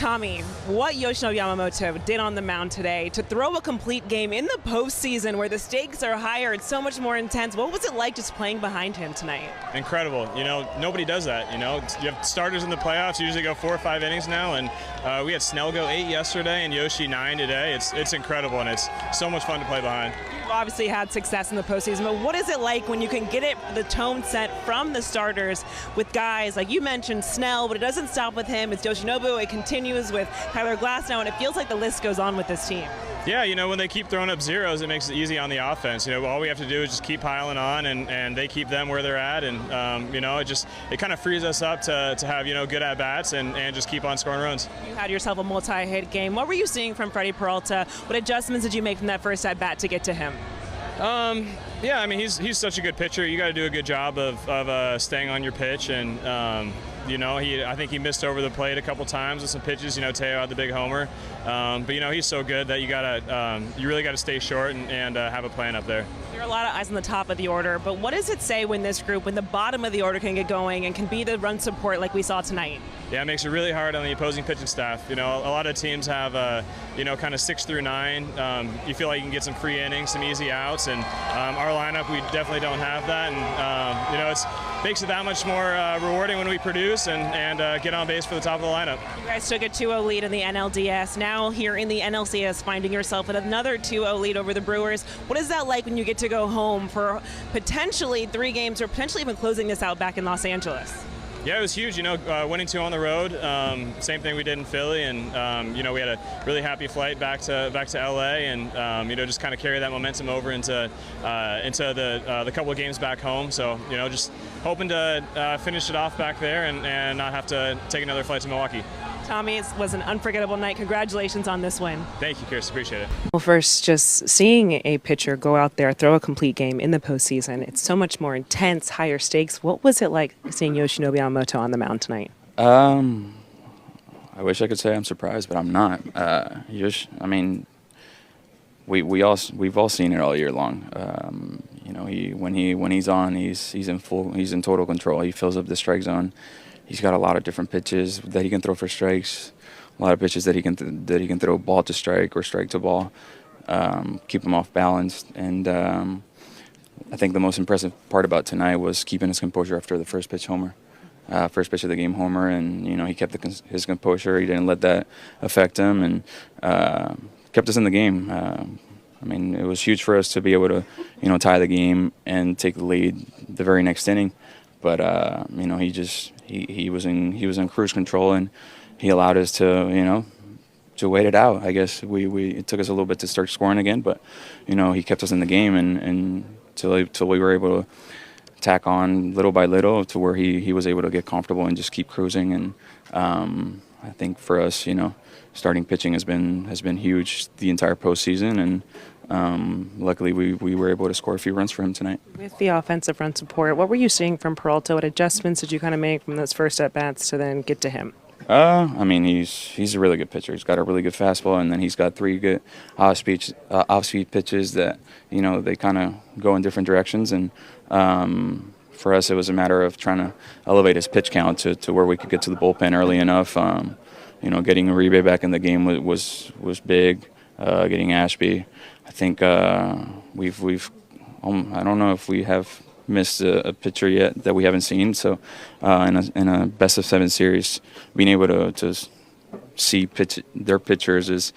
Tommy, what Yoshinobu Yamamoto did on the mound today to throw a complete game in the postseason where the stakes are higher, it's so much more intense. What was it like just playing behind him tonight? Incredible. You know, nobody does that. You know, you have starters in the playoffs, usually go 4 or 5 innings now, and we had Snell go 8 yesterday and Yoshi 9 today. It's incredible, and it's so much fun to play behind. You've obviously had success in the postseason, but what is it like when you can get the tone set from the starters with guys like you mentioned Snell, but it doesn't stop with him. It's Yoshinobu. It continues with Tyler Glasnow, and it feels like the list goes on with this team. Yeah, you know, when they keep throwing up zeros, it makes it easy on the offense. You know, all we have to do is just keep piling on, and they keep them where they're at, and you know, it kind of frees us up to have, you know, good at bats and just keep on scoring runs. You had yourself a multi-hit game. What were you seeing from Freddie Peralta? What adjustments did you make from that first at bat to get to him? Yeah, I mean, he's such a good pitcher. You got to do a good job of staying on your pitch, and you know, I think he missed over the plate a couple times with some pitches. You know, Teo had the big homer, but you know, he's so good that you really got to stay short and have a plan up there. There are a lot of eyes on the top of the order, but what does it say when this group, when the bottom of the order can get going and can be the run support like we saw tonight? Yeah, it makes it really hard on the opposing pitching staff. You know, a lot of teams have, you know, kind of 6 through 9. You feel like you can get some free innings, some easy outs, and our lineup, we definitely don't have that. And, you know, it makes it that much more rewarding when we produce and get on base for the top of the lineup. You guys took a 2-0 lead in the NLDS. Now here in the NLCS, finding yourself at another 2-0 lead over the Brewers. What is that like when you get to go home for potentially 3 games or potentially even closing this out back in Los Angeles? Yeah, it was huge. You know, winning 2 on the road. Same thing we did in Philly, and you know, we had a really happy flight back to LA, and you know, just kind of carry that momentum over into the couple of games back home. So you know, just hoping to finish it off back there and not have to take another flight to Milwaukee. Tommy, it was an unforgettable night. Congratulations on this win. Thank you, Kirsten. Appreciate it. Well, first, just seeing a pitcher go out there, throw a complete game in the postseason, it's so much more intense, higher stakes. What was it like seeing Yoshinobu Yamamoto on the mound tonight? I wish I could say I'm surprised, but I'm not. I mean, we've all seen it all year long. You know, when he's on, he's in total control. He fills up the strike zone. He's got a lot of different pitches that he can throw for strikes, a lot of pitches that he can throw ball to strike or strike to ball, keep him off balance. And I think the most impressive part about tonight was keeping his composure after the first pitch homer, first pitch of the game homer. And you know, he kept his composure. He didn't let that affect him, and kept us in the game. I mean, it was huge for us to be able to, you know, tie the game and take the lead the very next inning. But you know, he was in cruise control, and he allowed us to, you know, to wait it out. I guess it took us a little bit to start scoring again, but you know, he kept us in the game, and till we were able to tack on little by little to where he was able to get comfortable and just keep cruising. And I think for us, you know, starting pitching has been huge the entire postseason, and luckily we were able to score a few runs for him tonight. With the offensive run support, what were you seeing from Peralta? What adjustments did you kind of make from those first at-bats to then get to him? I mean, he's a really good pitcher. He's got a really good fastball, and then he's got 3 good off-speed pitches that, you know, they kind of go in different directions. And for us, it was a matter of trying to elevate his pitch count to where we could get to the bullpen early enough. You know, getting Uribe back in the game was big. Getting Ashby, I think we've I don't know if we have missed a pitcher yet that we haven't seen. So in a best of 7 series, being able to see their pitchers is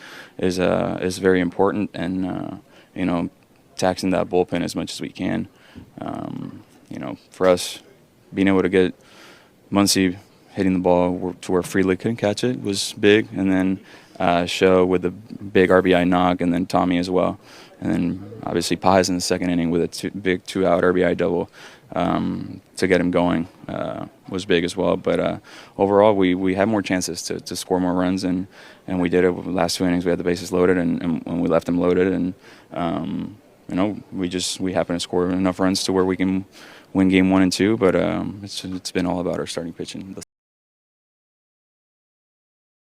very important, and you know, taxing that bullpen as much as we can. You know, for us, being able to get Muncy hitting the ball to where Freely couldn't catch it was big, and then Show with a big RBI knock, and then Tommy as well. And then obviously Pies in the second inning with a big 2-out RBI double to get him going was big as well. But overall, we had more chances to score more runs, and we did it. The last 2 innings we had the bases loaded, and we left them loaded, and you know, we happened to score enough runs to where we can win game 1 and 2. But it's been all about our starting pitching